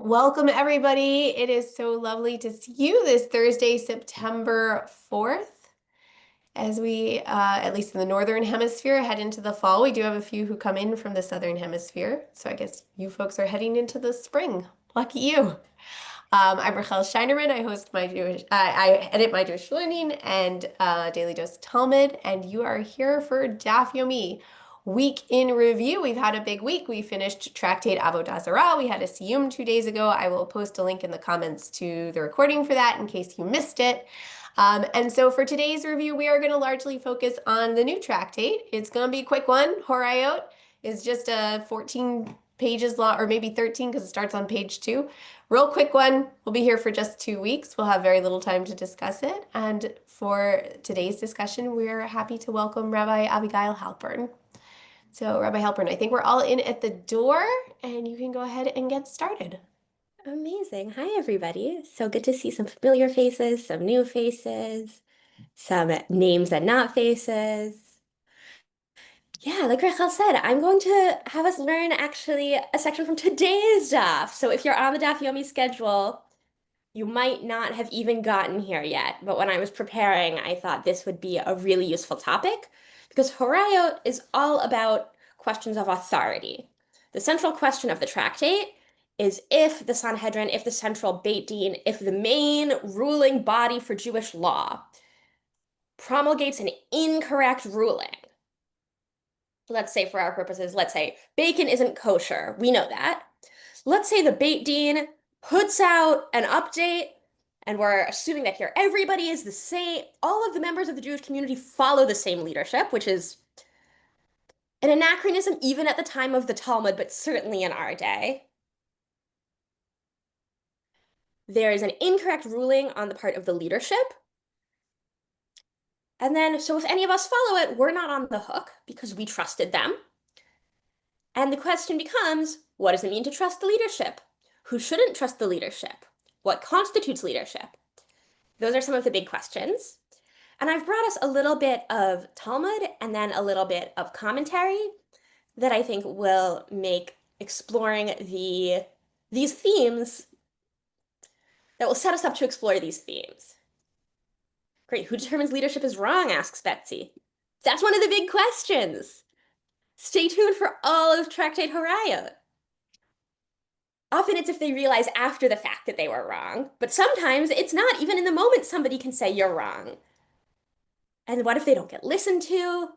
Welcome, everybody. It is so lovely to see you this Thursday, September 4th. As we, at least in the Northern Hemisphere, head into the fall. We do have a few who come in from the Southern Hemisphere. So I guess you folks are heading into the spring. Lucky you. I'm Rachel Scheinerman. I host my I edit my Jewish Learning and Daily Dose Talmud, and you are here for Daf Yomi. Week in review. We've had a big week. We finished Tractate Avodah Zarah. We had a siyum 2 days ago. I will post a link in the comments to the recording for that in case you missed it. And so for today's review, we are going to largely focus on the new tractate. It's going to be a quick one. Horayot is just a 14 pages long, or maybe 13 because it starts on page 2. Real quick one. We'll be here for just 2 weeks. We'll have very little time to discuss it. And for today's discussion, we're happy to welcome Rabbi Avigayil Halperin. So, Rabbi Halperin, I think we're all in at the door, and you can go ahead and get started. Amazing. Hi, everybody. So good to see some familiar faces, some new faces, some names and not faces. Yeah, like Rachel said, I'm going to have us learn actually a section from today's daf. So if you're on the Daf Yomi schedule, you might not have even gotten here yet. But when I was preparing, I thought this would be a really useful topic because Horayot is all about questions of authority. The central question of the tractate is if the Sanhedrin, if the central Beit Din, if the main ruling body for Jewish law promulgates an incorrect ruling. Let's say for our purposes, let's say bacon isn't kosher. We know that. Let's say the Beit Din puts out an update, and we're assuming that here everybody is the same. All of the members of the Jewish community follow the same leadership, which is an anachronism even at the time of the Talmud, but certainly in our day. There is an incorrect ruling on the part of the leadership. And then, so if any of us follow it, we're not on the hook because we trusted them. And the question becomes, what does it mean to trust the leadership? Who shouldn't trust the leadership? What constitutes leadership? Those are some of the big questions. And I've brought us a little bit of Talmud and then a little bit of commentary that I think will make exploring these themes, that will set us up to explore these themes. Great, who determines leadership is wrong, asks Betsy. That's one of the big questions. Stay tuned for all of Tractate Horayot. Often it's if they realize after the fact that they were wrong, but sometimes it's not. Even in the moment, somebody can say you're wrong. And what if they don't get listened to?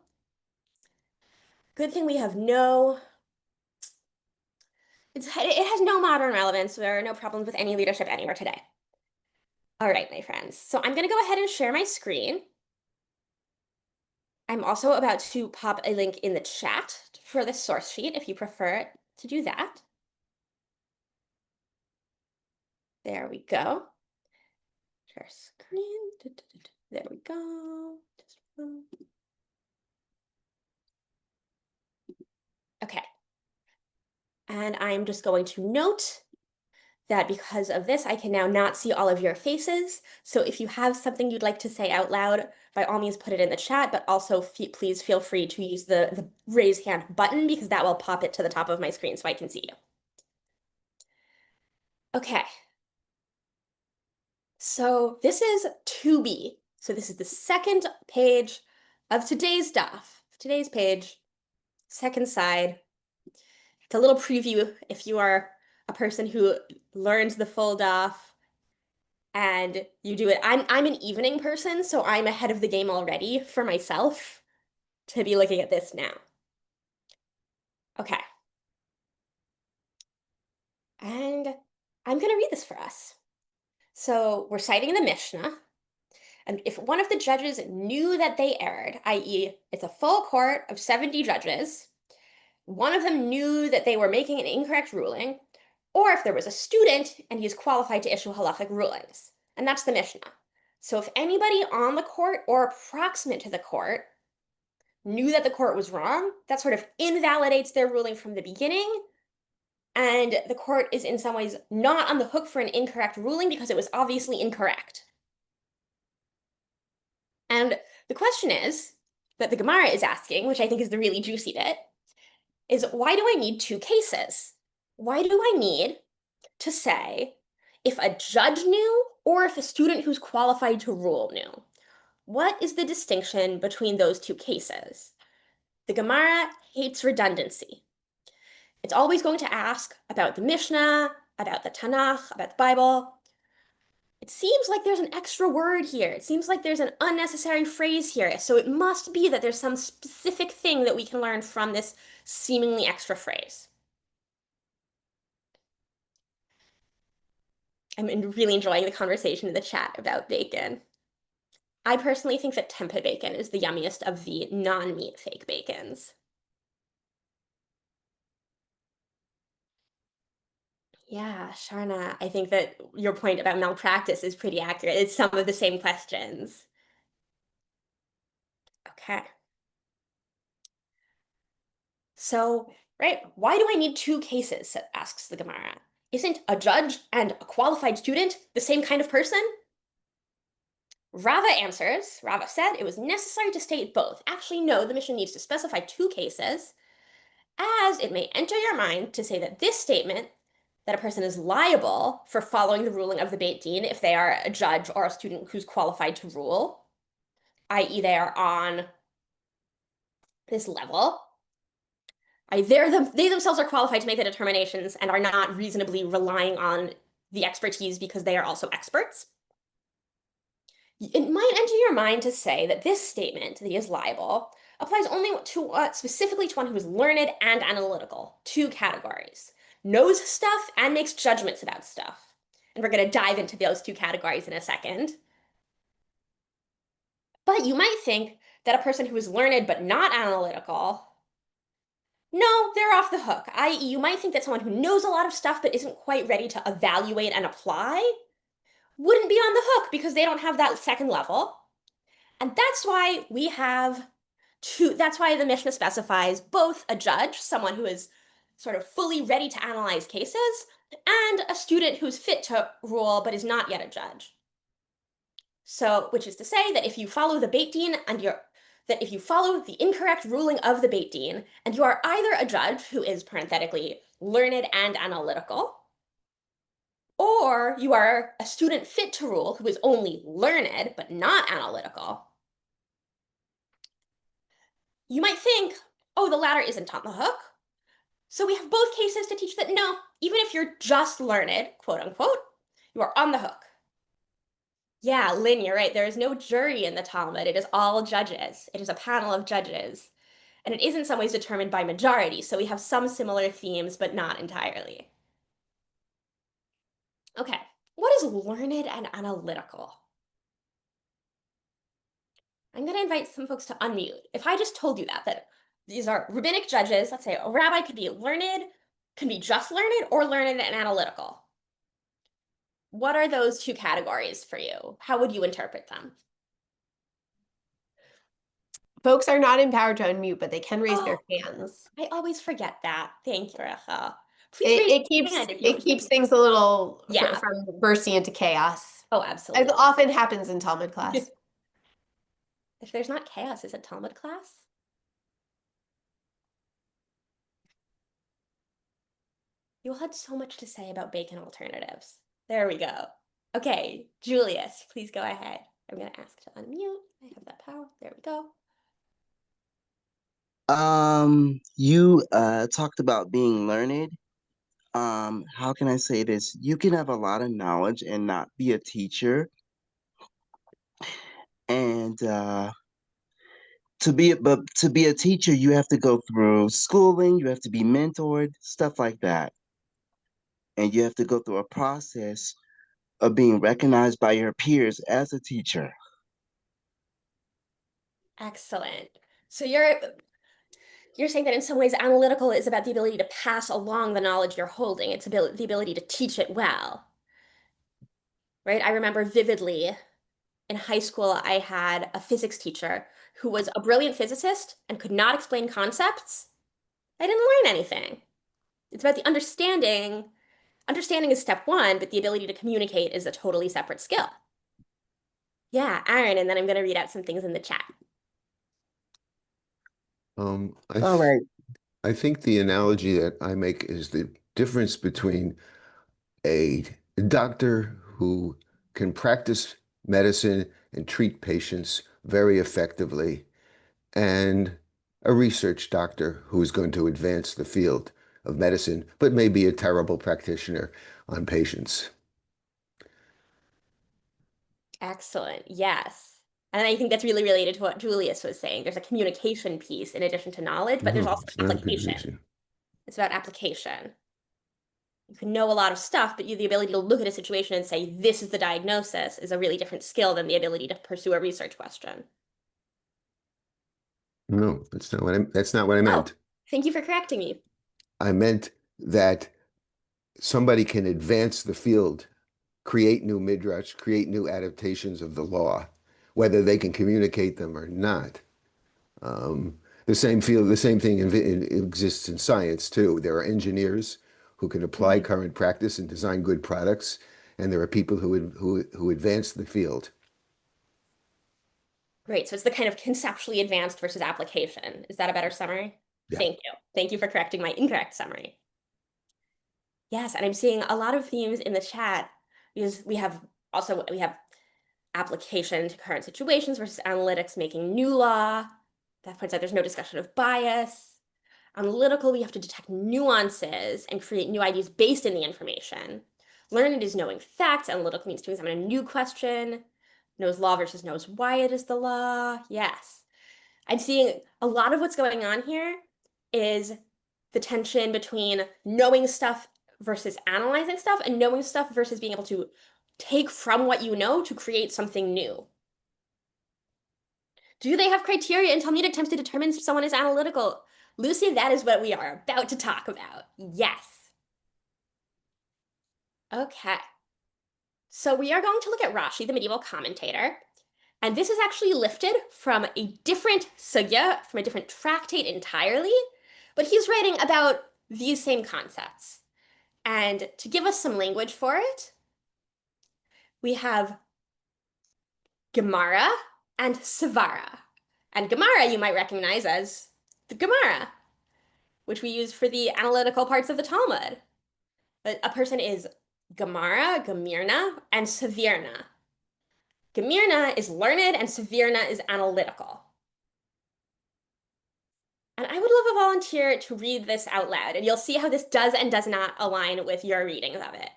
Good thing we have it has no modern relevance. There are no problems with any leadership anywhere today. All right, my friends. So I'm going to go ahead and share my screen. I'm also about to pop a link in the chat for this source sheet if you prefer to do that. There we go. Share screen. There we go. Okay. And I'm just going to note that because of this, I can now not see all of your faces. So if you have something you'd like to say out loud, by all means, put it in the chat, but also please feel free to use the raise hand button because that will pop it to the top of my screen so I can see you. Okay. So this is 2B. So this is the second page of today's daf. Today's page, second side. It's a little preview if you are a person who learns the full daf and you do it. I'm an evening person, so I'm ahead of the game already for myself to be looking at this now. Okay. And I'm going to read this for us. So we're citing the Mishnah. And if one of the judges knew that they erred, i.e., it's a full court of 70 judges, one of them knew that they were making an incorrect ruling, or if there was a student and he's qualified to issue halachic rulings. And that's the Mishnah. So if anybody on the court or proximate to the court knew that the court was wrong, that sort of invalidates their ruling from the beginning, and the court is in some ways not on the hook for an incorrect ruling because it was obviously incorrect. And the question is, that the Gemara is asking, which I think is the really juicy bit, is why do I need two cases? Why do I need to say if a judge knew or if a student who's qualified to rule knew. What is the distinction between those two cases? The Gemara hates redundancy. It's always going to ask about the Mishnah, about the Tanakh, about the Bible. It seems like there's an extra word here. It seems like there's an unnecessary phrase here. So it must be that there's some specific thing that we can learn from this seemingly extra phrase. I'm really enjoying the conversation in the chat about bacon. I personally think that tempeh bacon is the yummiest of the non-meat fake bacons. Yeah, Sharna, I think that your point about malpractice is pretty accurate. It's some of the same questions. Okay. So, right, why do I need two cases? Asks the Gemara. Isn't a judge and a qualified student the same kind of person? Rava answers, Rava said it was necessary to state both. Actually, no, the mission needs to specify two cases, as it may enter your mind to say that this statement, that a person is liable for following the ruling of the Beit Din if they are a judge or a student who's qualified to rule, i.e., they are on this level. They themselves are qualified to make the determinations and are not reasonably relying on the expertise because they are also experts. It might enter your mind to say that this statement, that he is liable, applies only to specifically to one who is learned and analytical, two categories, knows stuff and makes judgments about stuff. And we're going to dive into those two categories in a second. But you might think that a person who is learned but not analytical, no, they're off the hook. I.e., you might think that someone who knows a lot of stuff but isn't quite ready to evaluate and apply wouldn't be on the hook because they don't have that second level. And that's why we have that's why the Mishnah specifies both a judge, someone who is sort of fully ready to analyze cases, and a student who's fit to rule but is not yet a judge. So, which is to say that if you follow the Beit Din that if you follow the incorrect ruling of the Beit Din, and you are either a judge who is parenthetically learned and analytical, or you are a student fit to rule who is only learned but not analytical, you might think, oh, the latter isn't on the hook. So we have both cases to teach that no, even if you're just learned, quote unquote, you are on the hook. Yeah, Lynn, you're right. There is no jury in the Talmud. It is all judges. It is a panel of judges. And it is in some ways determined by majority. So we have some similar themes, but not entirely. Okay, what is learned and analytical? I'm going to invite some folks to unmute. If I just told you that these are rabbinic judges, let's say a rabbi could be learned, can be just learned, or learned and analytical. What are those two categories for you? How would you interpret them? Folks are not empowered to unmute, but they can raise Oh, their hands. I always forget that. Thank you, Rachel. Please raise your hand if you It want to. keeps things a little Yeah. from bursting into chaos. Oh, As absolutely. often happens in Talmud class. If there's not chaos, is it Talmud class? You all had so much to say about bacon alternatives. There we go. Okay, Julius, please go ahead. I'm going to ask to unmute. I have that power. There we go. You talked about being learned. How can I say this? You can have a lot of knowledge and not be a teacher. And to be a teacher, you have to go through schooling, you have to be mentored, stuff like that. And you have to go through a process of being recognized by your peers as a teacher. Excellent. So you're saying that in some ways analytical is about the ability to pass along the knowledge you're holding. It's the ability to teach it well, right? I remember vividly in high school, I had a physics teacher who was a brilliant physicist and could not explain concepts. I didn't learn anything. It's about the understanding. Understanding is step one, but the ability to communicate is a totally separate skill. Yeah, Aaron, and then I'm going to read out some things in the chat. Um, I All th right. I think the analogy that I make is the difference between a doctor who can practice medicine and treat patients very effectively, and a research doctor who is going to advance the field of medicine, but may be a terrible practitioner on patients. Excellent. Yes. And I think that's really related to what Julius was saying. There's a communication piece in addition to knowledge, but there's also It's not a good application. vision. It's about application. You can know a lot of stuff, but the ability to look at a situation and say, this is the diagnosis, is a really different skill than the ability to pursue a research question. No, that's not what I meant. Thank you for correcting me. I meant that somebody can advance the field, create new midrash, create new adaptations of the law, whether they can communicate them or not. The same thing exists in science too. There are engineers who can apply current practice and design good products, and there are people who advance the field. Great. So it's the kind of conceptually advanced versus application. Is that a better summary? Yeah. Thank you. Thank you for correcting my incorrect summary. Yes, and I'm seeing a lot of themes in the chat because we have application to current situations versus analytics making new law. That points out there's no discussion of bias. Analytical, we have to detect nuances and create new ideas based in the information. Learned is knowing facts. Analytical means to examine a new question. Knows law versus knows why it is the law. Yes. I'm seeing a lot of what's going on here is the tension between knowing stuff versus analyzing stuff, and knowing stuff versus being able to take from what you know to create something new. Do they have criteria in Talmudic attempts to determine if someone is analytical? Lucy, that is what we are about to talk about. Yes. Okay. So we are going to look at Rashi, the medieval commentator. And this is actually lifted from a different sugya, from a different tractate entirely. But he's writing about these same concepts. And to give us some language for it, we have Gemara and Svara. And Gemara you might recognize as the Gemara, which we use for the analytical parts of the Talmud. But a person is Gemara, Gemirna, and Sevirna. Gemirna is learned and Sevirna is analytical. And I would love a volunteer to read this out loud, and you'll see how this does and does not align with your readings of it.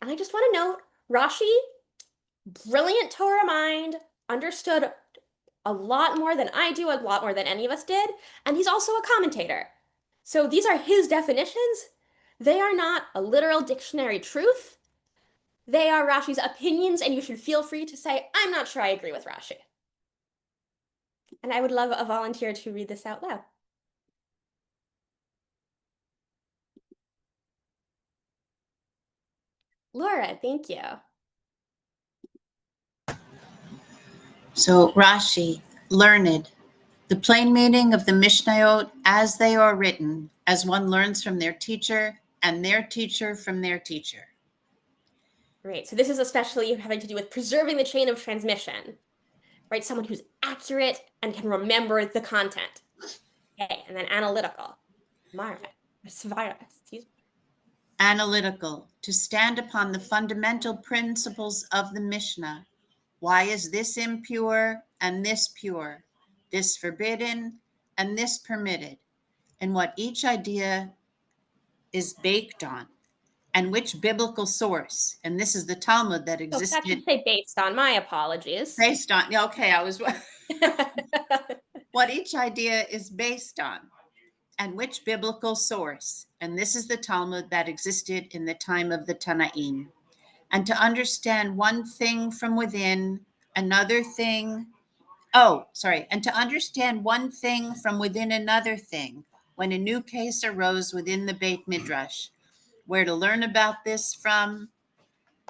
And I just want to note, Rashi, brilliant Torah mind, understood a lot more than I do, a lot more than any of us did, and he's also a commentator. So these are his definitions. They are not a literal dictionary truth. They are Rashi's opinions, and you should feel free to say, I'm not sure I agree with Rashi. And I would love a volunteer to read this out loud. Laura, thank you. So Rashi, learned, the plain meaning of the Mishnayot as they are written, as one learns from their teacher and their teacher from their teacher. Great. So this is especially having to do with preserving the chain of transmission, right? Someone who's accurate and can remember the content. Okay, and then analytical. Mara, Svara, excuse me. Analytical, to stand upon the fundamental principles of the Mishnah. Why is this impure and this pure, this forbidden and this permitted, and what each idea is baked on, and which biblical source, and this is the Talmud that existed. That should say based on, my apologies. Based on, okay, I was, what each idea is based on, and which biblical source, and this is the Talmud that existed in the time of the Tanaim. And to understand one thing from within, another thing, and to understand one thing from within another thing, when a new case arose within the Beit Midrash, where to learn about this from,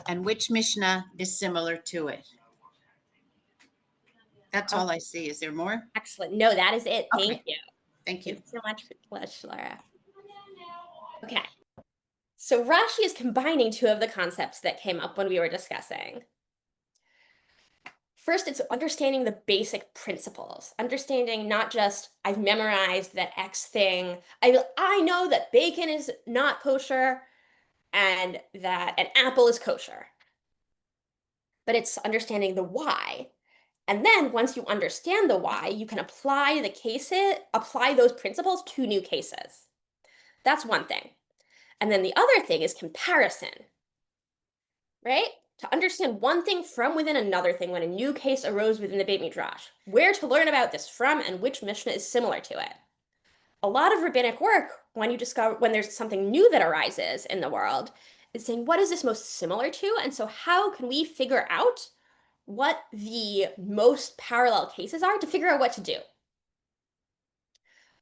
and which Mishnah is similar to it. That's all I see. Is there more? Excellent. No, that is it. Thank Okay. you. Thank you. Thank you so much, Laura. Okay. So Rashi is combining two of the concepts that came up when we were discussing. First, it's understanding the basic principles, understanding not just I've memorized that X thing. I know that bacon is not kosher. and that an apple is kosher. But it's understanding the why. And then once you understand the why, you can apply those principles to new cases. That's one thing. And then the other thing is comparison, right? To understand one thing from within another thing when a new case arose within the Beit Midrash, where to learn about this from and which Mishnah is similar to it. A lot of rabbinic work, when there's something new that arises in the world, is saying, what is this most similar to? And so how can we figure out what the most parallel cases are to figure out what to do?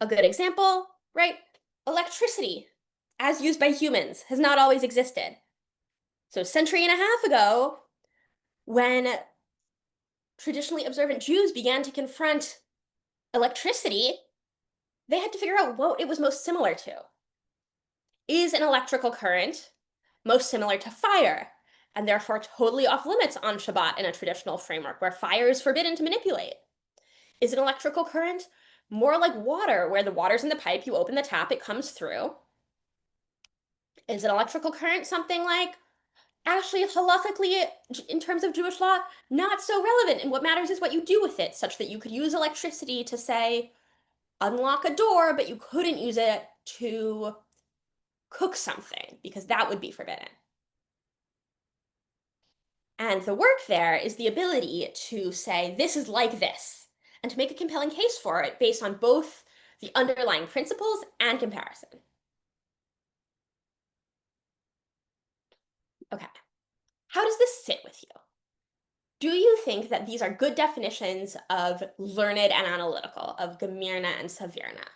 A good example, right? Electricity, as used by humans, has not always existed. So a century and a half ago, when traditionally observant Jews began to confront electricity, they had to figure out what it was most similar to. Is an electrical current most similar to fire, and therefore totally off limits on Shabbat in a traditional framework where fire is forbidden to manipulate? Is an electrical current more like water, where the water's in the pipe, you open the tap, it comes through? Is an electrical current something like, actually, halakhically, in terms of Jewish law, not so relevant, and what matters is what you do with it, such that you could use electricity to, say, unlock a door, but you couldn't use it to cook something, because that would be forbidden. And the work there is the ability to say, this is like this, and to make a compelling case for it based on both the underlying principles and comparison. Okay, how does this sit with you? Do you think that these are good definitions of learned and analytical, of Gemirna and Savirna?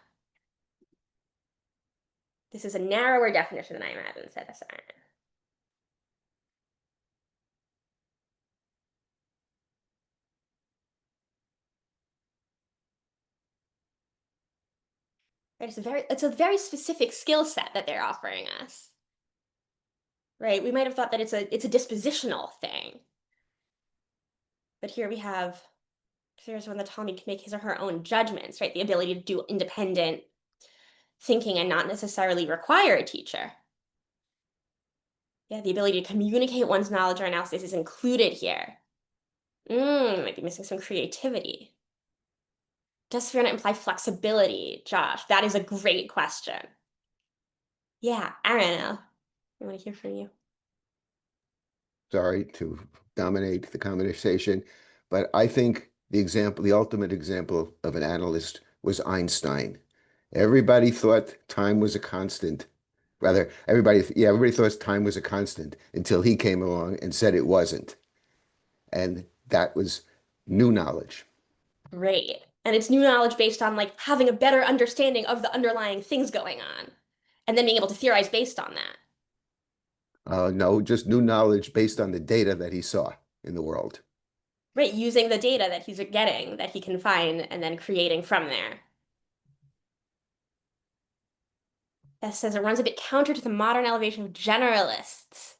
This is a narrower definition than I imagine, said Aaron. It's a very specific skill set that they're offering us. Right? We might have thought that it's a dispositional thing. But here we have, here's when the Talmud can make his or her own judgments, right? The ability to do independent thinking and not necessarily require a teacher. Yeah, the ability to communicate one's knowledge or analysis is included here. Might be missing some creativity. Does Savirna imply flexibility, Josh? That is a great question. Yeah, Aaron, I want to hear from you. Sorry to dominate the conversation, but I think the ultimate example of an analyst was Einstein. Everybody thought time was a constant. Rather, everybody thought time was a constant until he came along and said it wasn't. And that was new knowledge. Great. And it's new knowledge based on like having a better understanding of the underlying things going on, and then being able to theorize based on that. No, just new knowledge based on the data that he saw in the world. Right, using the data that he's getting, that he can find, and then creating from there. That says it runs a bit counter to the modern elevation of generalists.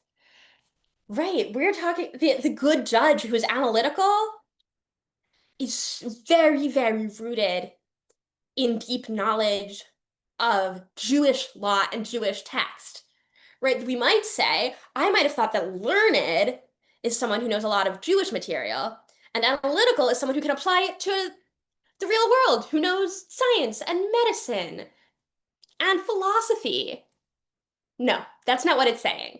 Right, we're talking, the good judge who is analytical is very, very rooted in deep knowledge of Jewish law and Jewish text. Right, we might say, I might have thought that learned is someone who knows a lot of Jewish material, and analytical is someone who can apply it to the real world, who knows science and medicine and philosophy. No, that's not what it's saying.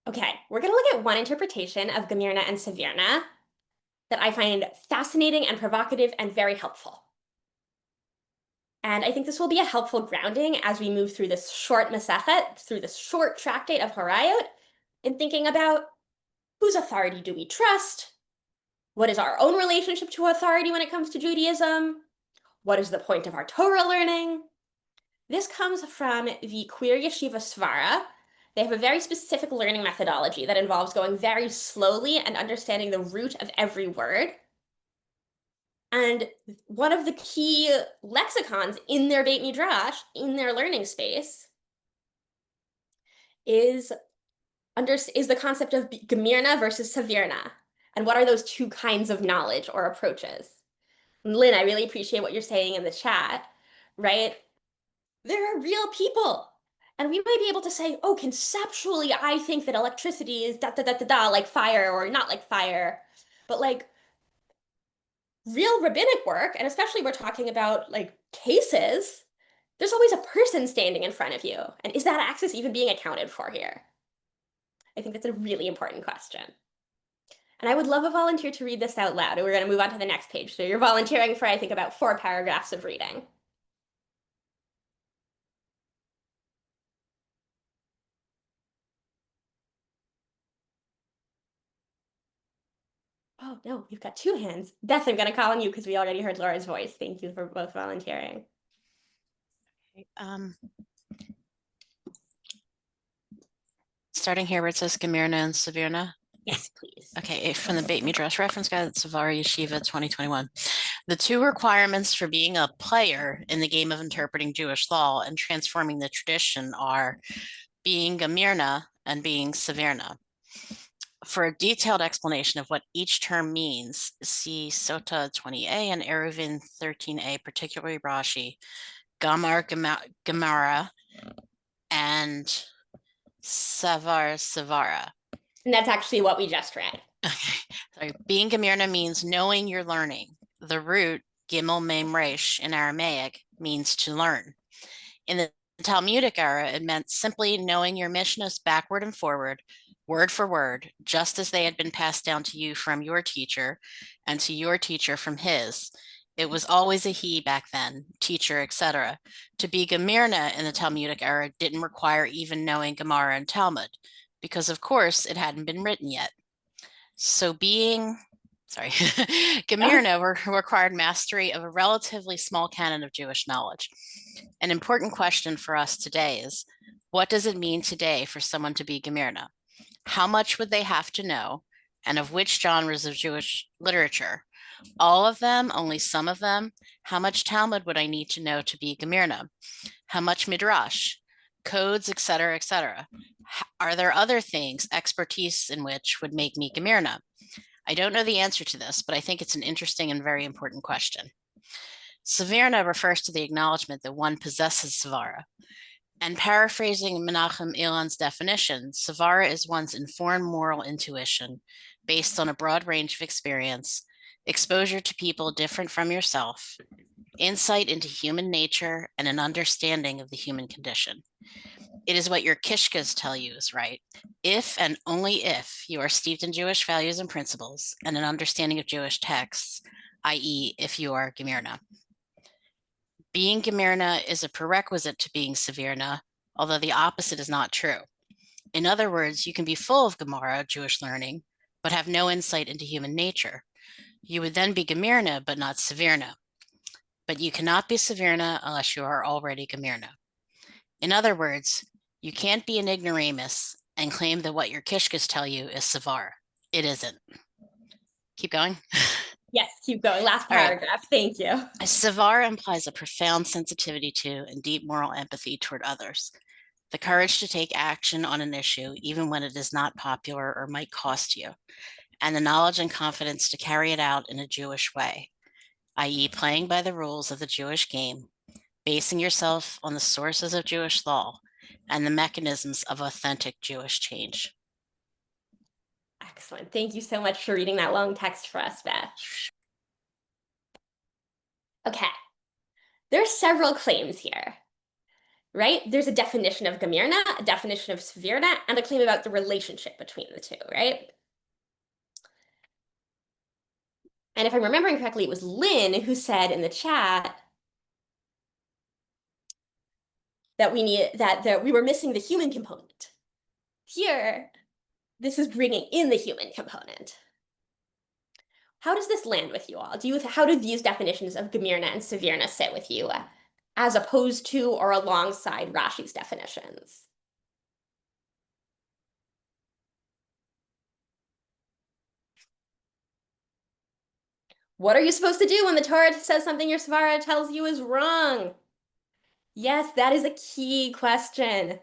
Okay, we're going to look at one interpretation of Gemirna and Savirna that I find fascinating and provocative and very helpful. And I think this will be a helpful grounding as we move through this short Masechet, through this short tractate of Horayot, in thinking about whose authority do we trust? What is our own relationship to authority when it comes to Judaism? What is the point of our Torah learning? This comes from the Queer Yeshiva Svara. They have a very specific learning methodology that involves going very slowly and understanding the root of every word. And one of the key lexicons in their Beit Midrash, in their learning space, is the concept of Gemirna versus Savirna. And what are those two kinds of knowledge or approaches? And Lynn, I really appreciate what you're saying in the chat, right? There are real people And we might be able to say, oh, conceptually, I think that electricity is da da da da da, like fire or not like fire. But like real rabbinic work, and especially we're talking about like cases, there's always a person standing in front of you. And is that access even being accounted for here? I think that's a really important question. And I would love a volunteer to read this out loud. And we're going to move on to the next page. So you're volunteering for, I think, about 4 paragraphs of reading. Oh, no, you've got 2 hands. Beth, I'm going to call on you because we already heard Laura's voice. Thank you for both volunteering. Starting here where it says Gemirna and Sevirna. Yes, please. Okay, from the Beit Midrash Reference Guide, Savar Yeshiva 2021. The 2 requirements for being a player in the game of interpreting Jewish law and transforming the tradition are being Gemirna and being Sevirna. For a detailed explanation of what each term means, see Sota 20a and Eruvin 13a, particularly Rashi, Gemara, and Savara. And that's actually what we just read. Okay, sorry. Being Gemirna means knowing you're learning. The root Gimel Mem Resh in Aramaic means to learn. In the Talmudic era, it meant simply knowing your Mishnahs backward and forward, word for word, just as they had been passed down to you from your teacher and to your teacher from his. It was always a he back then, teacher, etc. To be Gemirna in the Talmudic era didn't require even knowing Gemara and Talmud, because of course it hadn't been written yet. So Gemirna required mastery of a relatively small canon of Jewish knowledge. An important question for us today is, what does it mean today for someone to be Gemirna? How much would they have to know, and of which genres of Jewish literature? All of them, only some of them? How much Talmud would I need to know to be Gemirna? How much Midrash? Codes, etc., etc. Are there other things, expertise in which would make me Gemirna? I don't know the answer to this, but I think it's an interesting and very important question. Sevirna refers to the acknowledgement that one possesses Savara. And paraphrasing Menachem Ilan's definition, Savara is one's informed moral intuition based on a broad range of experience, exposure to people different from yourself, insight into human nature, and an understanding of the human condition. It is what your kishkas tell you is right, if and only if you are steeped in Jewish values and principles and an understanding of Jewish texts, i.e., if you are Gemirna. Being Gemirna is a prerequisite to being Sevirna, although the opposite is not true. In other words, you can be full of Gemara, Jewish learning, but have no insight into human nature. You would then be Gemirna, but not Sevirna. But you cannot be Sevirna unless you are already Gemirna. In other words, you can't be an ignoramus and claim that what your kishkas tell you is Savar. It isn't. Keep going. Yes, keep going. Last paragraph. Right. Thank you. Savar implies a profound sensitivity to and deep moral empathy toward others. The courage to take action on an issue, even when it is not popular or might cost you, and the knowledge and confidence to carry it out in a Jewish way, i.e., playing by the rules of the Jewish game, basing yourself on the sources of Jewish law and the mechanisms of authentic Jewish change. Excellent. Thank you so much for reading that long text for us, Beth. Okay. There are several claims here, right? There's a definition of Gemirna, a definition of Sevirna, and a claim about the relationship between the 2, right? And if I'm remembering correctly, it was Lynn who said in the chat that we were missing the human component. Here, this is bringing in the human component. How does this land with you all? How do these definitions of Gemirna and Sevirna sit with you, as opposed to or alongside Rashi's definitions? What are you supposed to do when the Torah says something your Svara tells you is wrong? Yes, that is a key question.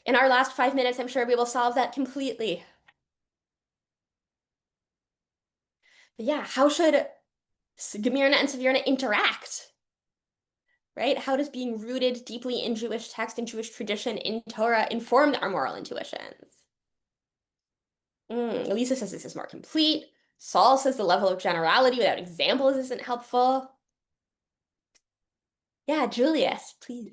In our last 5 minutes, I'm sure we will solve that completely. But yeah, how should Gemirna and Sevirna interact? right? How does being rooted deeply in Jewish text and Jewish tradition in Torah inform our moral intuitions? Elisa says this is more complete. Saul says the level of generality without examples isn't helpful. Yeah, Julius, please.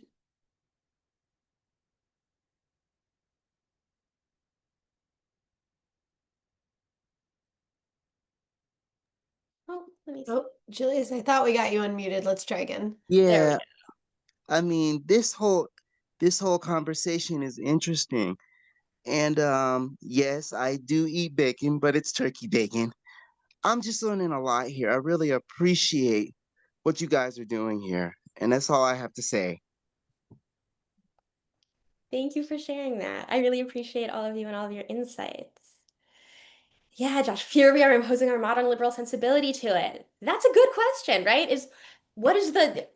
Oh, let me see. Oh, Julius, I thought we got you unmuted. Let's try again. There we Yeah, go. I mean, this whole conversation is interesting. And yes, I do eat bacon, but it's turkey bacon. I'm just learning a lot here. I really appreciate what you guys are doing here. And that's all I have to say. Thank you for sharing that. I really appreciate all of you and all of your insights. Yeah, Josh, here we are imposing our modern liberal sensibility to it. That's a good question, right? What is the,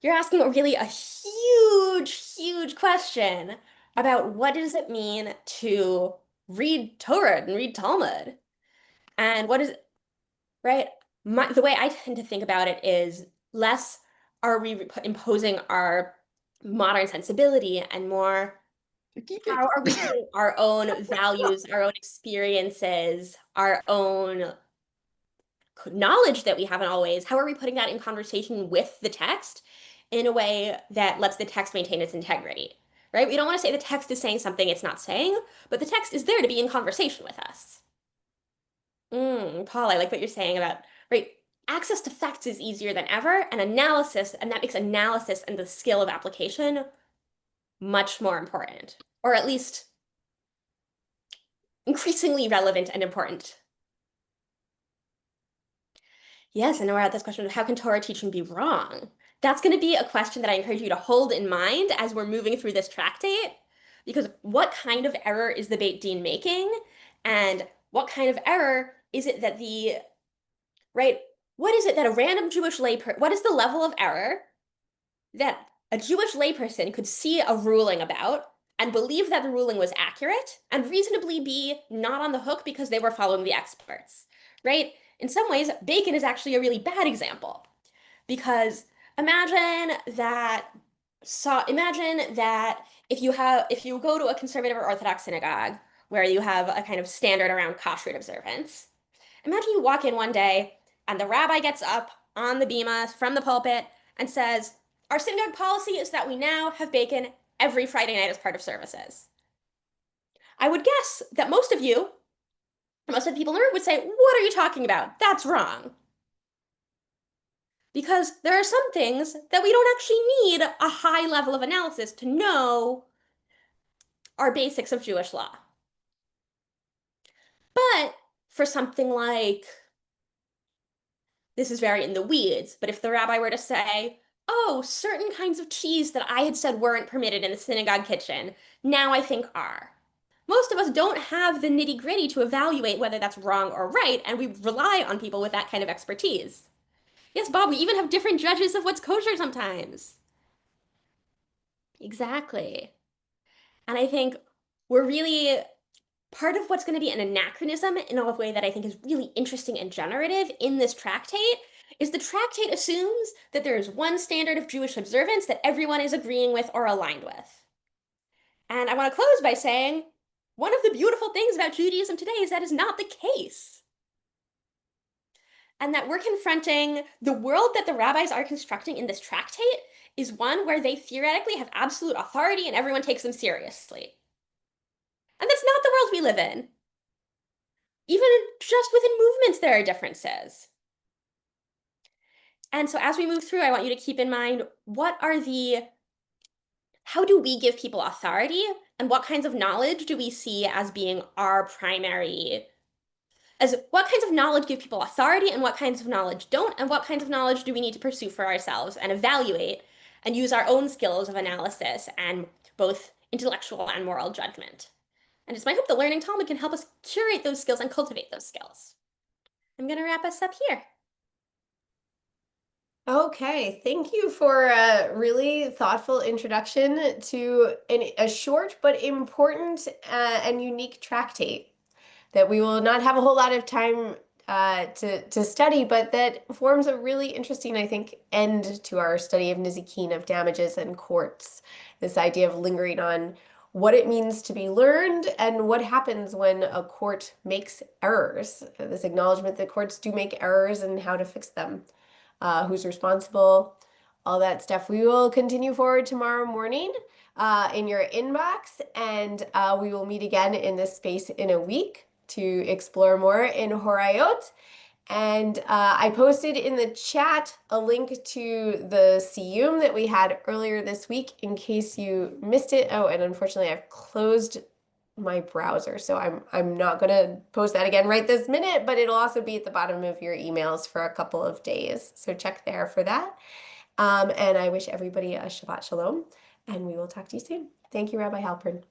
you're asking really a huge, huge question about what does it mean to read Torah and read Talmud? And what is, right? The way I tend to think about it is less are we imposing our modern sensibility and more Turkey how bacon. are we putting our own values, our own experiences, our own knowledge that we haven't always, how are we putting that in conversation with the text in a way that lets the text maintain its integrity, right? We don't want to say the text is saying something it's not saying, but the text is there to be in conversation with us. Paul, I like what you're saying about, right? Access to facts is easier than ever, and analysis, and that makes analysis and the skill of application much more important, or at least increasingly relevant and important. Yes, and we're at this question of how can Torah teaching be wrong? That's going to be a question that I encourage you to hold in mind as we're moving through this tractate, because what kind of error is the Beit Din making? And what kind of error is it that right, what is it that a random Jewish layperson, what is the level of error that a Jewish layperson could see a ruling about and believe that the ruling was accurate and reasonably be not on the hook because they were following the experts, right? In some ways, bacon is actually a really bad example because imagine that if you go to a conservative or Orthodox synagogue where you have a kind of standard around kashrut observance. Imagine you walk in one day and the rabbi gets up on the bima from the pulpit and says, our synagogue policy is that we now have bacon every Friday night as part of services. I would guess that most of the people in the room would say, what are you talking about? That's wrong. Because there are some things that we don't actually need a high level of analysis to know are basics of Jewish law. But for something like, this is very in the weeds, but if the rabbi were to say, oh, certain kinds of cheese that I had said weren't permitted in the synagogue kitchen, now I think are. Most of us don't have the nitty gritty to evaluate whether that's wrong or right, and we rely on people with that kind of expertise. Yes, Bob, we even have different judges of what's kosher sometimes. Exactly. And I think we're really part of what's going to be an anachronism in a way that I think is really interesting and generative in this tractate is the tractate assumes that there is one standard of Jewish observance that everyone is agreeing with or aligned with. And I want to close by saying one of the beautiful things about Judaism today is that is not the case. And that we're confronting the world that the rabbis are constructing in this tractate is one where they theoretically have absolute authority and everyone takes them seriously. And that's not the world we live in. Even just within movements, there are differences. And so as we move through, I want you to keep in mind, how do we give people authority? And what kinds of knowledge do we see as being our primary, what kinds of knowledge give people authority and what kinds of knowledge don't? And what kinds of knowledge do we need to pursue for ourselves and evaluate and use our own skills of analysis and both intellectual and moral judgment? And it's my hope that learning Talmud can help us curate those skills and cultivate those skills. I'm going to wrap us up here. Okay, thank you for a really thoughtful introduction to a short but important and unique tractate that we will not have a whole lot of time to study, but that forms a really interesting, I think, end to our study of Nizikin, of damages and courts. This idea of lingering on what it means to be learned and what happens when a court makes errors. This acknowledgement that courts do make errors and how to fix them, who's responsible, all that stuff. We will continue forward tomorrow morning in your inbox, and we will meet again in this space in a week to explore more in Horayot. And I posted in the chat a link to the Siyum that we had earlier this week in case you missed it. Oh, and unfortunately I've closed my browser, so I'm not gonna post that again right this minute, but it'll also be at the bottom of your emails for a couple of days. So check there for that. And I wish everybody a Shabbat Shalom, and we will talk to you soon. Thank you, Rabbi Halperin.